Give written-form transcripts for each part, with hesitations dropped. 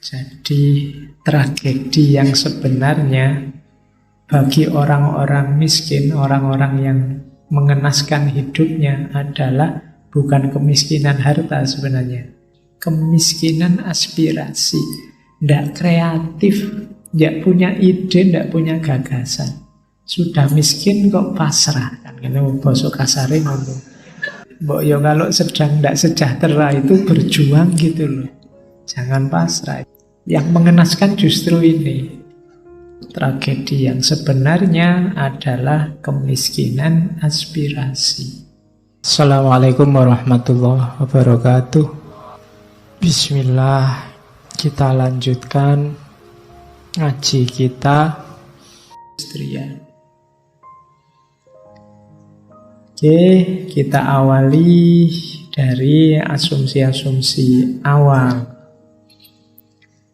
Jadi tragedi yang sebenarnya bagi orang-orang miskin, orang-orang yang mengenaskan hidupnya adalah bukan kemiskinan harta sebenarnya. Kemiskinan aspirasi, tidak kreatif, tidak punya ide, tidak punya gagasan. Sudah miskin kok pasrah, kan ini bosok kasare ngomong. Mbok yo kalau sedang tidak sejahtera itu berjuang gitu loh. Jangan pasrah. Yang mengenaskan justru ini. Tragedi yang sebenarnya adalah kemiskinan aspirasi. Assalamualaikum warahmatullahi wabarakatuh. Bismillah, kita lanjutkan ngaji kita Istrian. Oke, kita awali dari asumsi-asumsi awal.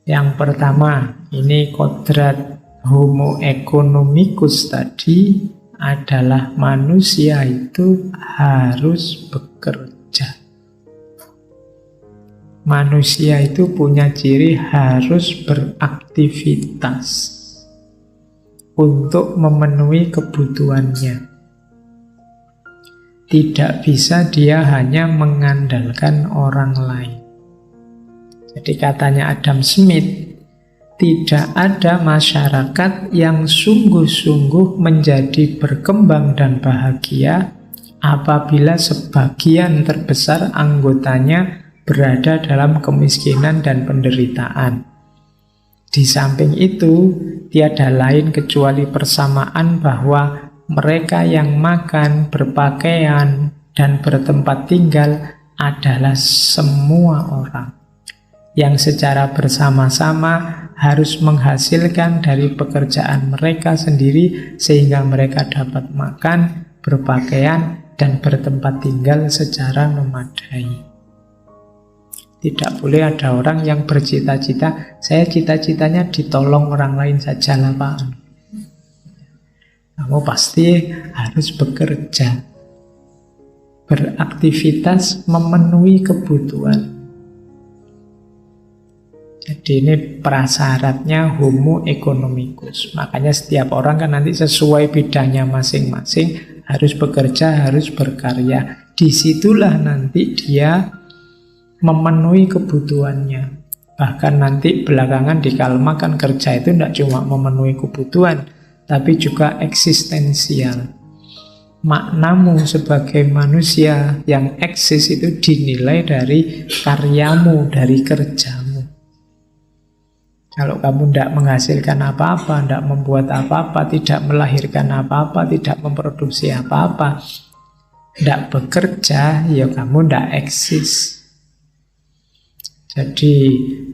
Yang pertama, ini kodrat Homo economicus tadi adalah manusia itu harus bekerja. Manusia itu punya ciri harus beraktivitas untuk memenuhi kebutuhannya. Tidak bisa dia hanya mengandalkan orang lain. Jadi katanya Adam Smith, tidak ada masyarakat yang sungguh-sungguh menjadi berkembang dan bahagia apabila sebagian terbesar anggotanya berada dalam kemiskinan dan penderitaan. Di samping itu, tiada lain kecuali persamaan bahwa mereka yang makan, berpakaian, dan bertempat tinggal adalah semua orang yang secara bersama-sama harus menghasilkan dari pekerjaan mereka sendiri sehingga mereka dapat makan, berpakaian, dan bertempat tinggal secara memadai. Tidak boleh ada orang yang bercita-cita, saya cita-citanya ditolong orang lain saja lah Pak. Kamu pasti harus bekerja, beraktivitas memenuhi kebutuhan. Jadi ini prasyaratnya Homo economicus. Makanya setiap orang kan nanti sesuai bidangnya masing-masing harus bekerja, harus berkarya. Disitulah nanti dia memenuhi kebutuhannya. Bahkan nanti belakangan di Kalma kan kerja itu tidak cuma memenuhi kebutuhan, tapi juga eksistensial. Maknamu sebagai manusia yang eksis itu dinilai dari karyamu, dari kerjamu. Kalau kamu tidak menghasilkan apa-apa, tidak membuat apa-apa, tidak melahirkan apa-apa, tidak memproduksi apa-apa, tidak bekerja, ya kamu tidak eksis. Jadi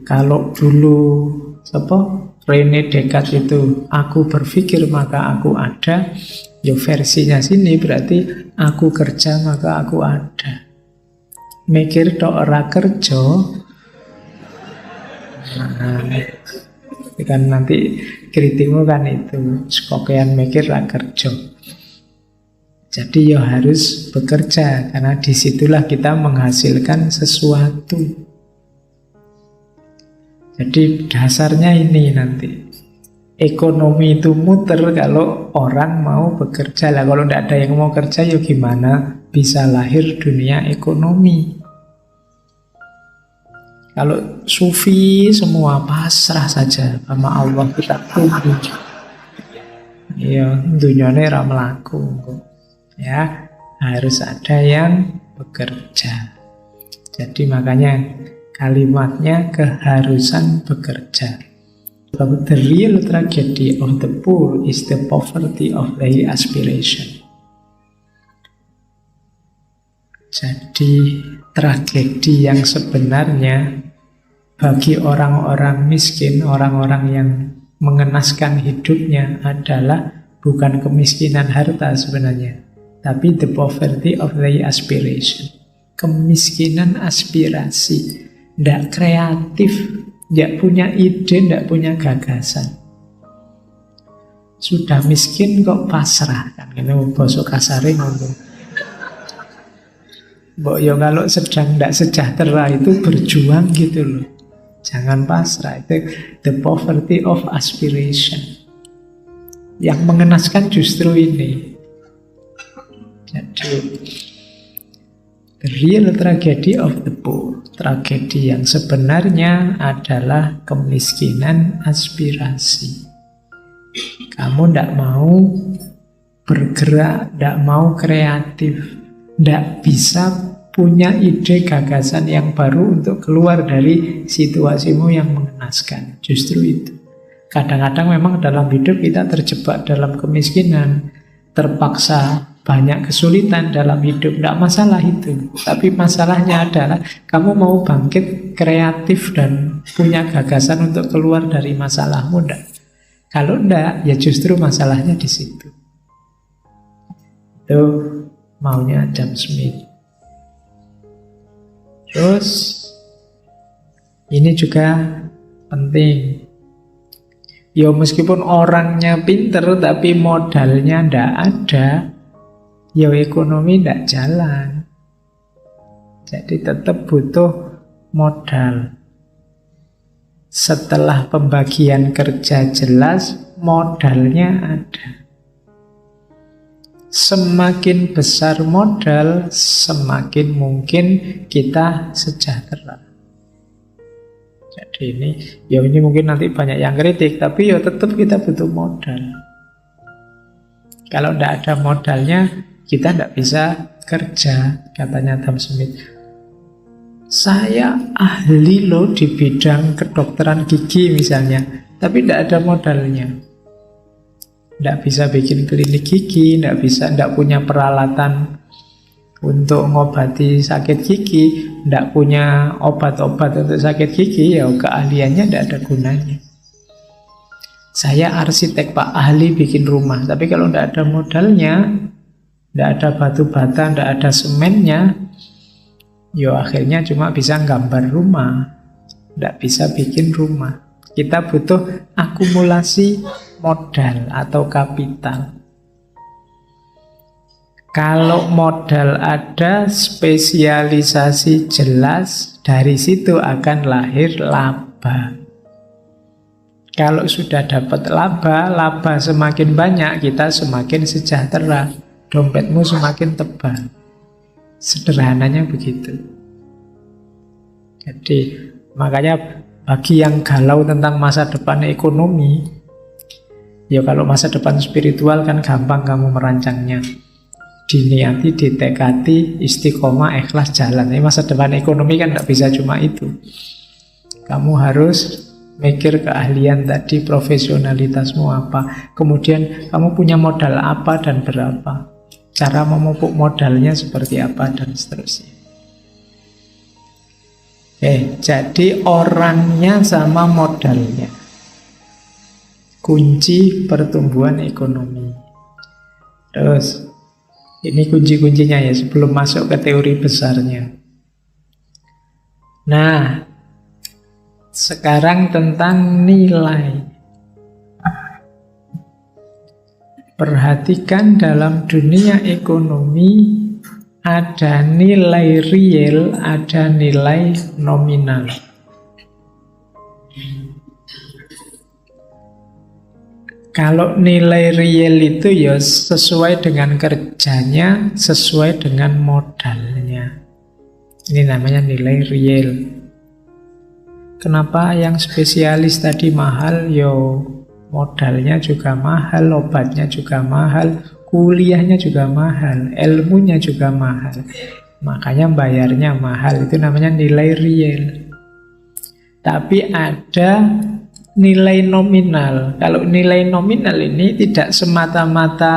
kalau dulu Rene Descartes itu aku berpikir maka aku ada, ya versinya sini berarti aku kerja maka aku ada. Mikir tok ora kerja, kan nanti kritikmu kan itu sekokean mikir ora kerja. Jadi ya harus bekerja karena disitulah kita menghasilkan sesuatu. Jadi dasarnya ini nanti ekonomi itu muter kalau orang mau bekerja lah. Kalau tidak ada yang mau kerja ya gimana bisa lahir dunia ekonomi. Kalau sufi semua pasrah saja sama Allah, kita tunggu. Ya dunyane ra mlaku. Ya harus ada yang bekerja. Jadi makanya kalimatnya keharusan bekerja. The real tragedy of the poor is the poverty of their aspiration. Jadi tragedi yang sebenarnya bagi orang-orang miskin, orang-orang yang mengenaskan hidupnya adalah bukan kemiskinan harta sebenarnya, tapi the poverty of their aspiration. Kemiskinan aspirasi. Tidak kreatif, tidak punya ide, tidak punya gagasan. Sudah miskin kok pasrah, kan ini bosok kasare ngomong. Mbok yo kalau sedang tidak sejahtera itu berjuang gitu loh. Jangan pasrah. Itu the poverty of aspiration. Yang mengenaskan justru ini. Jadi the real tragedy of the poor, tragedi yang sebenarnya adalah kemiskinan aspirasi. Kamu tidak mau bergerak, tidak mau kreatif, tidak bisa punya ide gagasan yang baru untuk keluar dari situasimu yang mengenaskan. Justru itu. Kadang-kadang memang dalam hidup kita terjebak dalam kemiskinan, terpaksa banyak kesulitan dalam hidup, tidak masalah itu. Tapi masalahnya adalah kamu mau bangkit kreatif dan punya gagasan untuk keluar dari masalahmu, tidak? Kalau tidak, ya justru masalahnya di situ. Itu maunya Adam Smith. Terus ini juga penting. Ya meskipun orangnya pinter tapi modalnya ndak ada, ya ekonomi ndak jalan. Jadi tetap butuh modal. Setelah pembagian kerja jelas, modalnya ada. Semakin besar modal, semakin mungkin kita sejahtera. Jadi ini mungkin nanti banyak yang kritik, tapi ya tetap kita butuh modal. Kalau tidak ada modalnya, kita tidak bisa kerja, katanya Adam Smith. Saya ahli loh di bidang kedokteran gigi misalnya, tapi tidak ada modalnya. Tidak bisa bikin klinik gigi, tidak punya peralatan untuk mengobati sakit gigi, tidak punya obat-obat untuk sakit gigi, ya keahliannya tidak ada gunanya. Saya arsitek Pak, ahli bikin rumah, tapi kalau tidak ada modalnya, tidak ada batu bata, tidak ada semennya, ya akhirnya cuma bisa gambar rumah, tidak bisa bikin rumah. Kita butuh akumulasi modal atau kapital. Kalau modal ada, spesialisasi jelas, dari situ akan lahir laba. Kalau sudah dapat laba semakin banyak, kita semakin sejahtera, dompetmu semakin tebal. Sederhananya begitu. Jadi makanya bagi yang galau tentang masa depan ekonomi, ya kalau masa depan spiritual kan gampang kamu merancangnya. Diniati, ditekati, istiqomah, ikhlas, jalan. Ini masa depan ekonomi kan tidak bisa cuma itu. Kamu harus mikir keahlian tadi, profesionalitasmu apa. Kemudian kamu punya modal apa dan berapa. Cara memupuk modalnya seperti apa dan seterusnya. Jadi orangnya sama modalnya. Kunci pertumbuhan ekonomi. Terus ini kunci-kuncinya ya sebelum masuk ke teori besarnya. Nah, sekarang tentang nilai. Perhatikan dalam dunia ekonomi ada nilai real, ada nilai nominal. Kalau nilai real itu ya sesuai dengan kerjanya, sesuai dengan modalnya. Ini namanya nilai real. Kenapa yang spesialis tadi mahal? Yo, modalnya juga mahal, obatnya juga mahal, kuliahnya juga mahal, ilmunya juga mahal. Makanya bayarnya mahal, itu namanya nilai real. Tapi ada nilai nominal. Kalau nilai nominal ini tidak semata-mata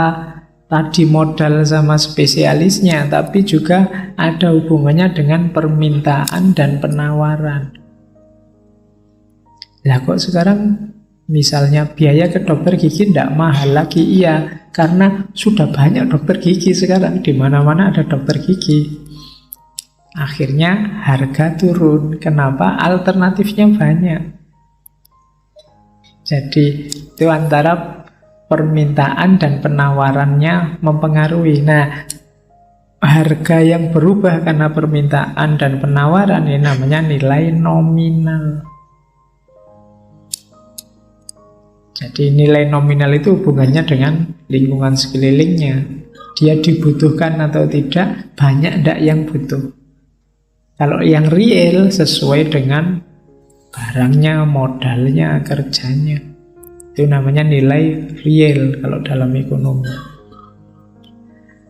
tadi modal sama spesialisnya, tapi juga ada hubungannya dengan permintaan dan penawaran. Lah kok sekarang misalnya biaya ke dokter gigi tidak mahal lagi? Iya, karena sudah banyak dokter gigi sekarang, di mana-mana ada dokter gigi. Akhirnya harga turun. Kenapa? Alternatifnya banyak. Jadi itu antara permintaan dan penawarannya mempengaruhi. Nah, harga yang berubah karena permintaan dan penawaran ini namanya nilai nominal. Jadi nilai nominal itu hubungannya dengan lingkungan sekelilingnya. Dia dibutuhkan atau tidak, banyak tidak yang butuh. Kalau yang real sesuai dengan barangnya, modalnya, kerjanya. Itu namanya nilai real kalau dalam ekonomi.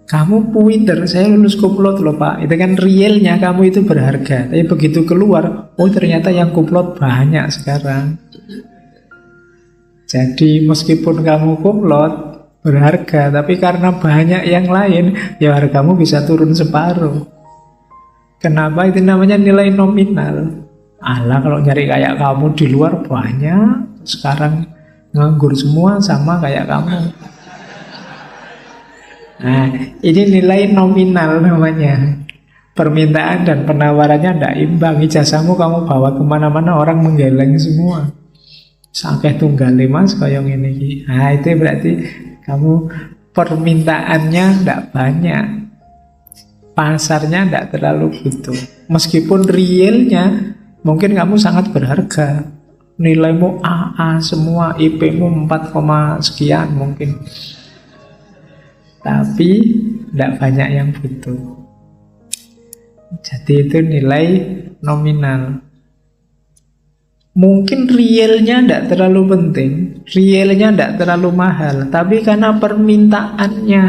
Kamu pinter, saya lulus kumlot loh Pak. Itu kan realnya kamu itu berharga. Tapi begitu keluar, oh ternyata yang kumlot banyak sekarang. Jadi meskipun kamu kumlot berharga, tapi karena banyak yang lain, ya hargamu bisa turun separuh. Kenapa? Itu namanya nilai nominal. Alah, kalau nyari kayak kamu di luar banyak, sekarang nganggur semua sama kayak kamu. Nah, ini nilai nominal namanya. Permintaan dan penawarannya tidak imbang. Ijazahmu kamu bawa kemana-mana, orang menggeleng semua. Sakeh tunggal mas kayak ini. Nah, itu berarti kamu permintaannya tidak banyak, pasarnya tidak terlalu butuh. Meskipun realnya mungkin kamu sangat berharga, nilaimu AA semua, IP-mu 4, sekian mungkin, tapi tidak banyak yang butuh. Jadi itu nilai nominal. Mungkin realnya tidak terlalu penting, realnya tidak terlalu mahal, tapi karena permintaannya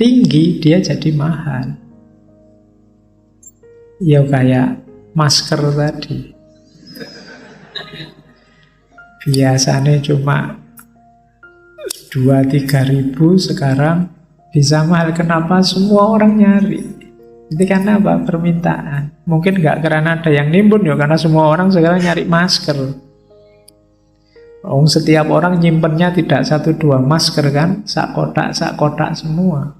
tinggi, dia jadi mahal. Ya kayak masker tadi. Biasanya cuma 2-3 ribu, sekarang bisa mahal. Kenapa? Semua orang nyari. Itu karena apa? Permintaan. Mungkin nggak karena ada yang nimbun ya, karena semua orang sekarang nyari masker. Setiap orang nyimpennya tidak 1-2 masker kan, sak kotak semua.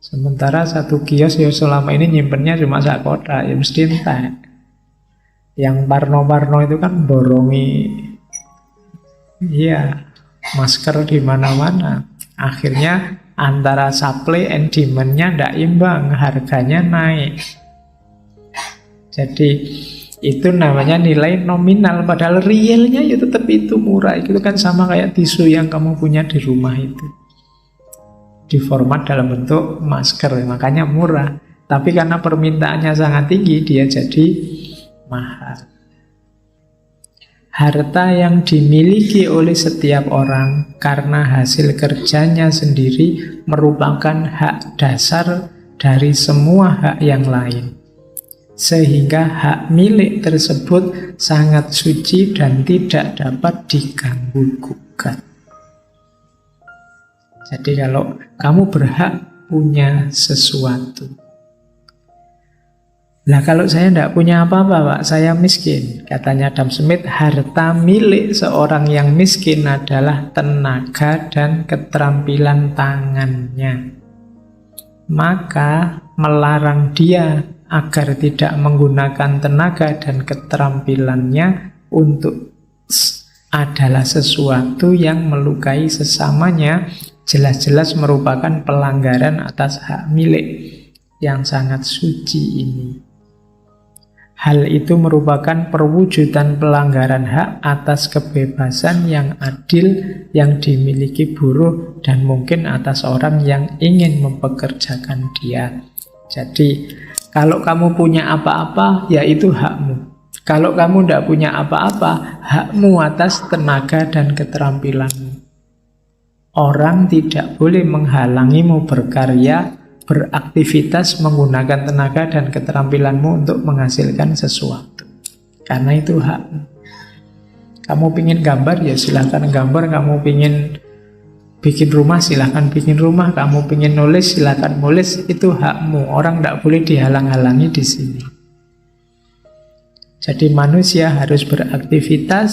Sementara satu kios ya selama ini nyimpennya cuma sak kotak, ya mesti entek. Yang parno-parno itu kan borongi, iya, masker di mana-mana. Akhirnya antara supply and demand-nya tidak imbang, harganya naik. Jadi itu namanya nilai nominal, padahal realnya ya tetap itu murah. Itu kan sama kayak tisu yang kamu punya di rumah itu, diformat dalam bentuk masker, makanya murah. Tapi karena permintaannya sangat tinggi, dia jadi mahal. Harta yang dimiliki oleh setiap orang karena hasil kerjanya sendiri merupakan hak dasar dari semua hak yang lain. Sehingga hak milik tersebut sangat suci dan tidak dapat diganggu-gugat. Jadi kalau kamu berhak punya sesuatu. Nah kalau saya tidak punya apa-apa Pak, saya miskin. Katanya Adam Smith, harta milik seorang yang miskin adalah tenaga dan keterampilan tangannya. Maka melarang dia agar tidak menggunakan tenaga dan keterampilannya untuk adalah sesuatu yang melukai sesamanya, jelas-jelas merupakan pelanggaran atas hak milik yang sangat suci ini. Hal itu merupakan perwujudan pelanggaran hak atas kebebasan yang adil yang dimiliki buruh dan mungkin atas orang yang ingin mempekerjakan dia. Jadi, kalau kamu punya apa-apa, ya itu hakmu. Kalau kamu tidak punya apa-apa, hakmu atas tenaga dan keterampilanmu. Orang tidak boleh menghalangimu berkarya, beraktivitas, menggunakan tenaga dan keterampilanmu untuk menghasilkan sesuatu. Karena itu hakmu. Kamu ingin gambar, ya silahkan gambar. Kamu ingin bikin rumah, silahkan bikin rumah. Kamu ingin nulis, silahkan nulis. Itu hakmu. Orang tidak boleh dihalang-halangi di sini. Jadi manusia harus beraktivitas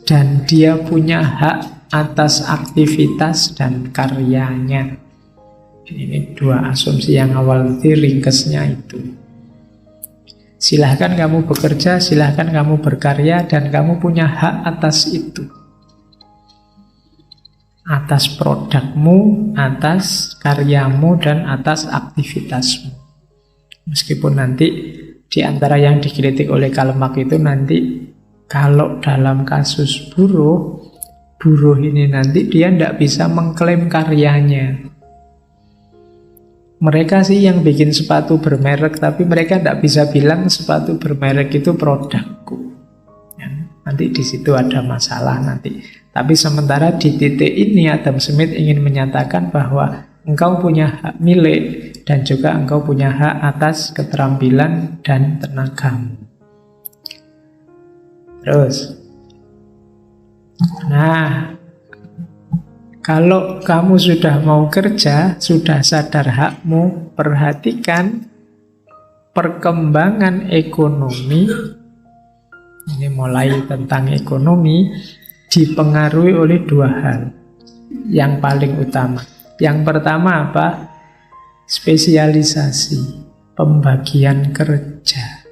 dan dia punya hak atas aktivitas dan karyanya. Ini dua asumsi yang awal tadi, ringkesnya itu. Silahkan kamu bekerja, silahkan kamu berkarya, dan kamu punya hak atas itu. Atas produkmu, atas karyamu, dan atas aktivitasmu. Meskipun nanti di antara yang dikritik oleh Karl Marx itu nanti Kalau dalam kasus buruh ini nanti dia tidak bisa mengklaim karyanya. Mereka sih yang bikin sepatu bermerek, tapi mereka tidak bisa bilang sepatu bermerek itu produkku. Ya, nanti di situ ada masalah nanti. Tapi sementara di titik ini Adam Smith ingin menyatakan bahwa engkau punya hak milik dan juga engkau punya hak atas keterampilan dan tenagamu. Terus, nah, kalau kamu sudah mau kerja, sudah sadar hakmu, perhatikan perkembangan ekonomi. Ini mulai tentang ekonomi, dipengaruhi oleh dua hal yang paling utama. Yang pertama apa? Spesialisasi, pembagian kerja.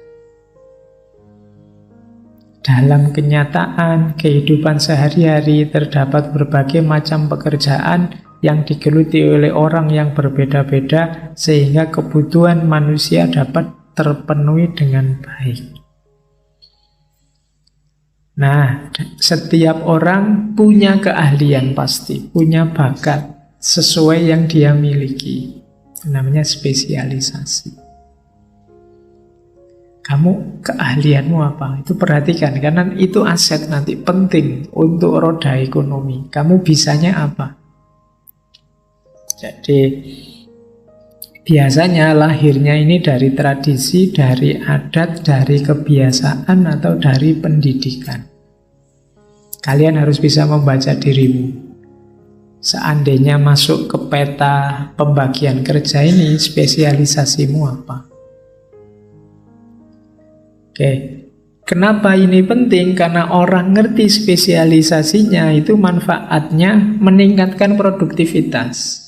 Dalam kenyataan, kehidupan sehari-hari terdapat berbagai macam pekerjaan yang digeluti oleh orang yang berbeda-beda sehingga kebutuhan manusia dapat terpenuhi dengan baik. Nah, setiap orang punya keahlian pasti, punya bakat sesuai yang dia miliki. Namanya spesialisasi. Kamu keahlianmu apa? Itu perhatikan, karena itu aset nanti penting untuk roda ekonomi. Kamu bisanya apa? Jadi biasanya lahirnya ini dari tradisi, dari adat, dari kebiasaan, atau dari pendidikan. Kalian harus bisa membaca dirimu. Seandainya masuk ke peta pembagian kerja ini, spesialisasimu apa? Oke, kenapa ini penting? Karena orang ngerti spesialisasinya, itu manfaatnya meningkatkan produktivitas.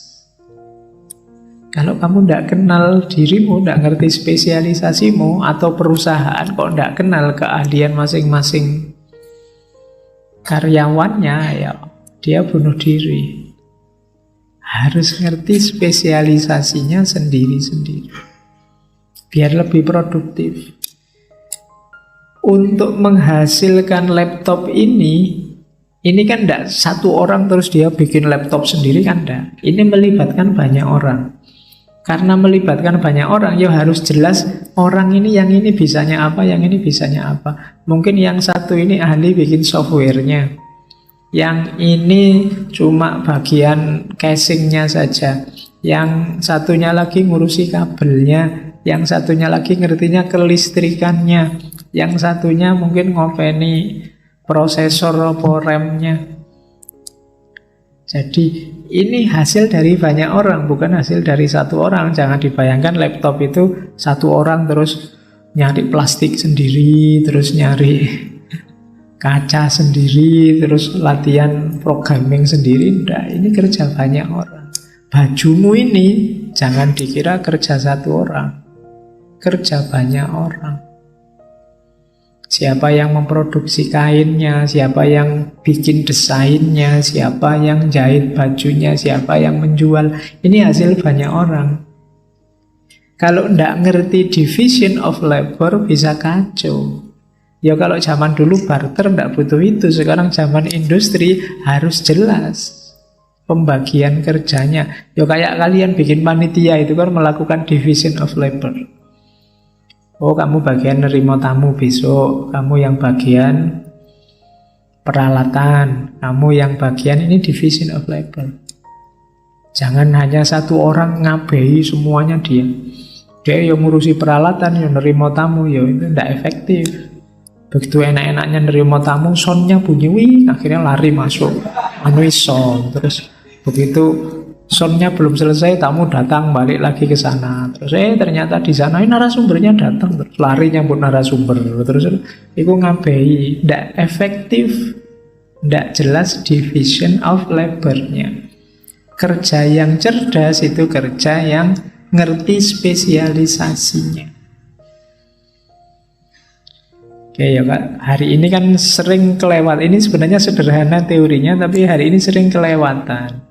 Kalau kamu tidak kenal dirimu, tidak ngerti spesialisasimu, atau perusahaan kok tidak kenal keahlian masing-masing karyawannya, ya dia bunuh diri. Harus ngerti spesialisasinya sendiri-sendiri, biar lebih produktif. Untuk menghasilkan laptop ini kan tidak satu orang terus dia bikin laptop sendiri, kan tidak. Ini melibatkan banyak orang. Karena melibatkan banyak orang, ya harus jelas orang ini, yang ini bisanya apa, yang ini bisanya apa. Mungkin yang satu ini ahli bikin softwarenya, yang ini cuma bagian casingnya saja, yang satunya lagi ngurusi kabelnya, yang satunya lagi ngertinya kelistrikannya, yang satunya mungkin ngopeni prosesor atau RAM-nya. Jadi ini hasil dari banyak orang, bukan hasil dari satu orang. Jangan dibayangkan laptop itu satu orang terus nyari plastik sendiri, terus nyari kaca sendiri, terus latihan programming sendiri. Enggak, ini kerja banyak orang. Bajumu ini jangan dikira kerja satu orang, kerja banyak orang. Siapa yang memproduksi kainnya, siapa yang bikin desainnya, siapa yang jahit bajunya, siapa yang menjual. Ini hasil banyak orang. Kalau tidak ngerti division of labor bisa kacau. Ya kalau zaman dulu barter tidak butuh itu. Sekarang zaman industri harus jelas pembagian kerjanya. Ya kayak kalian bikin panitia itu kan melakukan division of labor. Oh, kamu bagian nerima tamu besok, kamu yang bagian peralatan, kamu yang bagian ini division of labor. Jangan hanya satu orang ngabehi semuanya dia. Dia yang ngurusi peralatan, yang nerima tamu, ya itu tidak efektif. Begitu enak-enaknya nerima tamu, soundnya bunyi, wih, akhirnya lari masuk sound. Terus begitu soundnya belum selesai, tamu datang balik lagi ke sana. Terus ternyata di sana narasumbernya datang, terus lari nyambut narasumber. Terus itu ngabehi, tidak efektif, tidak jelas division of labor-nya. Kerja yang cerdas itu kerja yang ngerti spesialisasinya. Oke ya Kak, hari ini kan sering kelewat. Ini sebenarnya sederhana teorinya, tapi hari ini sering kelewatan.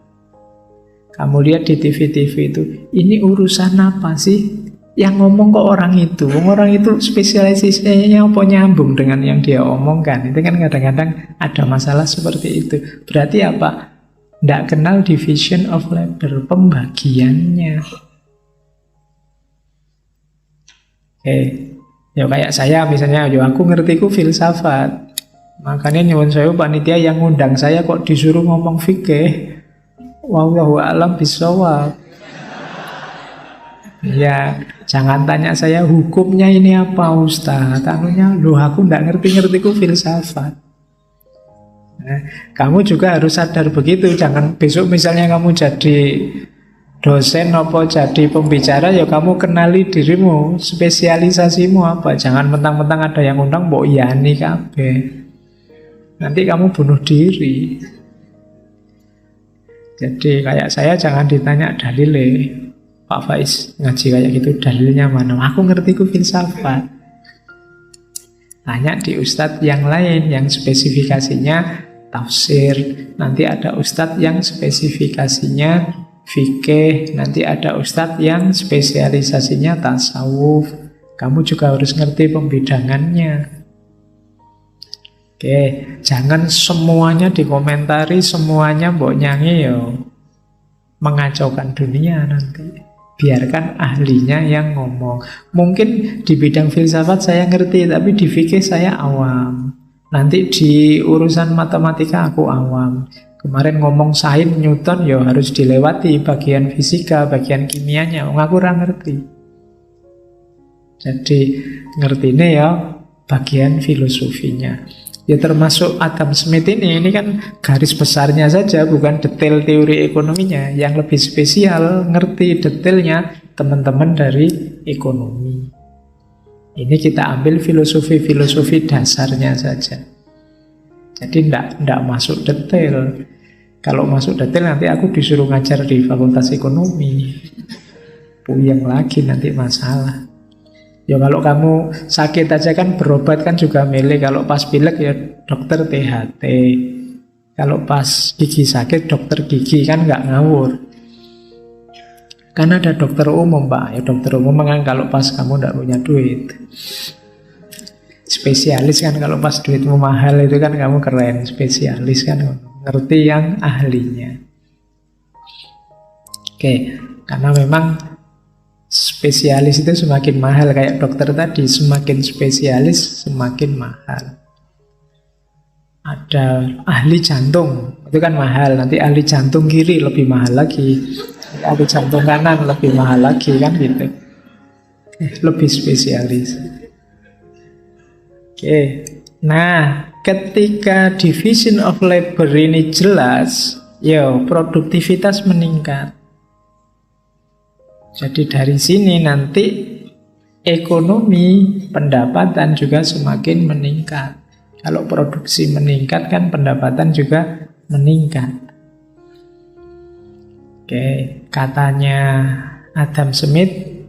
Kamu lihat di TV-TV itu, ini urusan apa sih? Yang ngomong kok orang itu. Orang itu spesialisasinya apa nyambung dengan yang dia omongkan. Itu kan kadang-kadang ada masalah seperti itu. Berarti apa? Tidak kenal division of labor, pembagiannya. Oke, ya kayak saya misalnya, yo aku ngertiku filsafat. Makanya nyuwun saya panitia yang ngundang saya kok disuruh ngomong fikih. Wallahu a'lam bishawab. Ya, jangan tanya saya hukumnya ini apa Ustaz. Tahunya, loh aku nggak ngerti-ngertiku filsafat. Nah, kamu juga harus sadar begitu. Jangan besok misalnya kamu jadi dosen apa jadi pembicara, ya kamu kenali dirimu, spesialisasimu apa. Jangan mentang-mentang ada yang undang mbok iyani kabeh. Nanti kamu bunuh diri. Jadi kayak saya jangan ditanya dalile. Pak Faiz ngaji kayak gitu, dalilnya mana? Aku ngertiku filsafat. Tanya di ustadz yang lain yang spesifikasinya tafsir. Nanti ada ustadz yang spesifikasinya fikih. Nanti ada ustadz yang spesialisasinya tasawuf. Kamu juga harus ngerti pembidangannya. Oke, jangan semuanya dikomentari, semuanya mbok nyanyi yo. Mengacaukan dunia nanti. Biarkan ahlinya yang ngomong. Mungkin di bidang filsafat saya ngerti, tapi di fikih saya awam. Nanti di urusan matematika aku awam. Kemarin ngomong sains Newton, ya harus dilewati bagian fisika, bagian kimianya. Aku kurang ngerti. Jadi ngertine ya bagian filosofinya. Ya termasuk Adam Smith ini kan garis besarnya saja, bukan detail teori ekonominya. Yang lebih spesial, ngerti detailnya teman-teman dari ekonomi. Ini kita ambil filosofi-filosofi dasarnya saja. Jadi tidak masuk detail. Kalau masuk detail nanti aku disuruh ngajar di Fakultas Ekonomi. Puyeng lagi nanti masalah. Ya kalau kamu sakit aja kan berobat kan juga milih. Kalau pas pilek ya dokter THT. Kalau pas gigi sakit dokter gigi kan nggak ngawur. Kan ada dokter umum Pak. Ya dokter umum kan kalau pas kamu nggak punya duit. Spesialis kan kalau pas duitmu mahal itu kan kamu keren. Spesialis kan ngerti yang ahlinya. Oke, karena memang spesialis itu semakin mahal. Kayak dokter tadi, semakin spesialis semakin mahal. Ada ahli jantung, itu kan mahal. Nanti ahli jantung kiri lebih mahal lagi, ahli jantung kanan lebih mahal lagi, kan gitu. Lebih spesialis. Oke, nah ketika division of labor ini jelas, produktivitas meningkat. Jadi dari sini nanti ekonomi, pendapatan juga semakin meningkat. Kalau produksi meningkat kan pendapatan juga meningkat. Oke, katanya Adam Smith,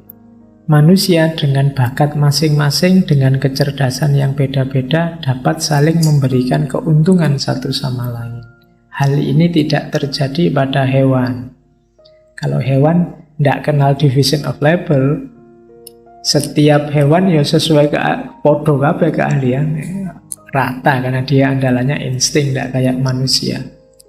manusia dengan bakat masing-masing, dengan kecerdasan yang beda-beda dapat saling memberikan keuntungan satu sama lain. Hal ini tidak terjadi pada hewan. Kalau hewan tidak kenal division of labor, setiap hewan ya sesuai podo kabeh keahlian rata, karena dia andalannya insting, tidak kayak manusia.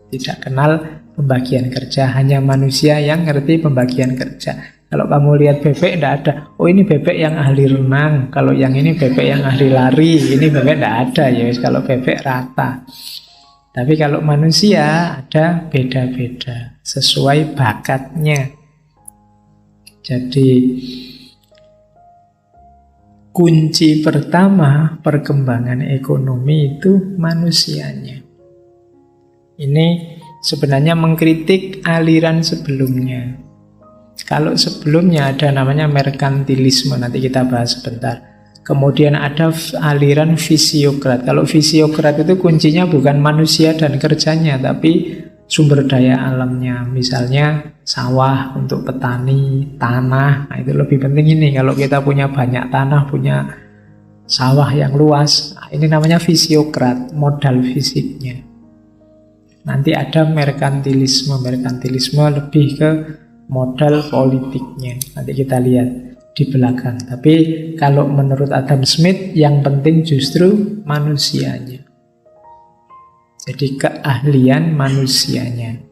Tidak kenal pembagian kerja, hanya manusia yang ngerti pembagian kerja. Kalau kamu lihat bebek, tidak ada, oh ini bebek yang ahli renang, kalau yang ini bebek yang ahli lari, ini bebek tidak ada ya. Kalau bebek rata. Tapi kalau manusia ada beda-beda sesuai bakatnya. Jadi kunci pertama perkembangan ekonomi itu manusianya. Ini sebenarnya mengkritik aliran sebelumnya. Kalau sebelumnya ada namanya merkantilisme, nanti kita bahas sebentar. Kemudian ada aliran fisiokrat. Kalau fisiokrat itu kuncinya bukan manusia dan kerjanya, tapi sumber daya alamnya. Misalnya sawah untuk petani, tanah. Nah, itu lebih penting ini. Kalau kita punya banyak tanah, punya sawah yang luas, ini namanya fisiokrat, modal fisiknya. Nanti ada merkantilisme. Merkantilisme lebih ke modal politiknya. Nanti kita lihat. di belakang. Tapi kalau menurut Adam Smith, yang penting justru manusianya. Jadi keahlian manusianya.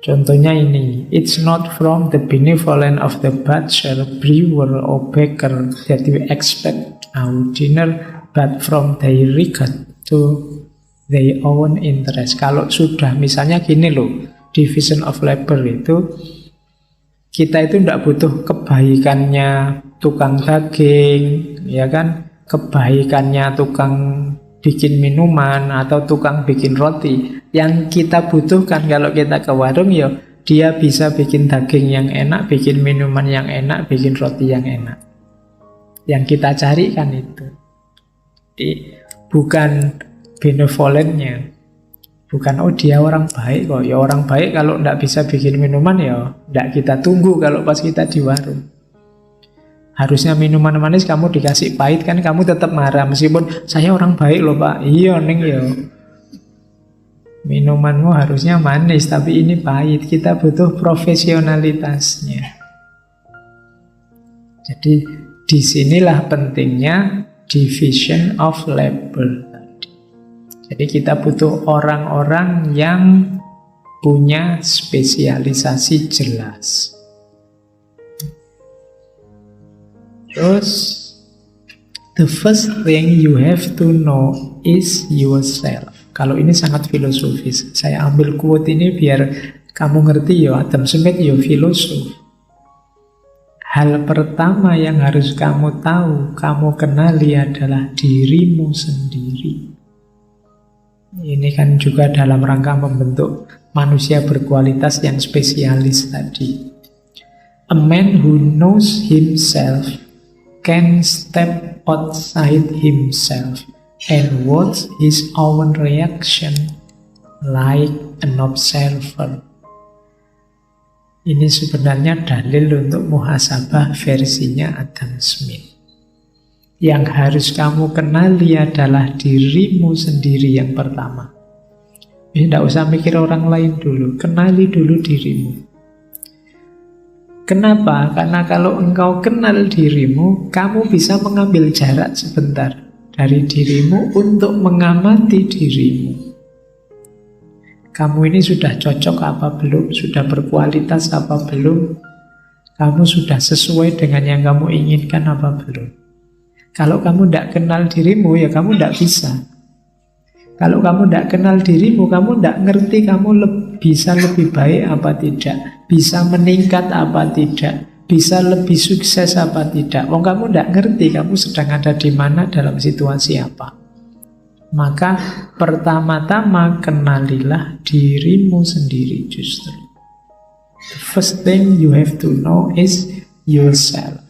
Contohnya ini, it's not from the benevolence of the butcher, brewer, or baker that we expect our dinner, but from their regard to their own interest. Kalau sudah misalnya gini loh, division of labor itu, kita itu tidak butuh kebaikannya tukang daging, ya kan? Kebaikannya tukang bikin minuman atau tukang bikin roti. Yang kita butuhkan kalau kita ke warung, ya dia bisa bikin daging yang enak, bikin minuman yang enak, bikin roti yang enak. Yang kita cari kan itu. Jadi bukan benevolentnya. Bukan, oh dia orang baik kok. Ya orang baik kalau tidak bisa bikin minuman, ya tidak kita tunggu kalau pas kita di warung. Harusnya minuman manis kamu dikasih pahit, kan kamu tetap marah. Meskipun saya orang baik loh pak. Iya neng ya. Minumanmu harusnya manis, tapi ini pahit. Kita butuh profesionalitasnya. Jadi disinilah pentingnya division of labor. Jadi kita butuh orang-orang yang punya spesialisasi jelas. Terus, the first thing you have to know is yourself. Kalau ini sangat filosofis. Saya ambil quote ini biar kamu ngerti ya, Adam Smith ya filosof. Hal pertama yang harus kamu tahu, kamu kenali adalah dirimu sendiri. Ini kan juga dalam rangka membentuk manusia berkualitas yang spesialis tadi. A man who knows himself can step outside himself and watch his own reaction like an observer. Ini sebenarnya dalil untuk muhasabah versinya Adam Smith. Yang harus kamu kenali adalah dirimu sendiri yang pertama. Tidak usah mikir orang lain dulu, kenali dulu dirimu. Kenapa? Karena kalau engkau kenal dirimu, kamu bisa mengambil jarak sebentar dari dirimu untuk mengamati dirimu. Kamu ini sudah cocok apa belum? Sudah berkualitas apa belum? Kamu sudah sesuai dengan yang kamu inginkan apa belum? Kalau kamu tidak kenal dirimu, ya kamu tidak bisa. Kalau kamu tidak kenal dirimu, kamu tidak ngerti kamu bisa lebih baik apa tidak, bisa meningkat apa tidak, bisa lebih sukses apa tidak. Wong kamu tidak ngerti kamu sedang ada di mana dalam situasi apa. Maka pertama-tama kenalilah dirimu sendiri justru. The first thing you have to know is yourself.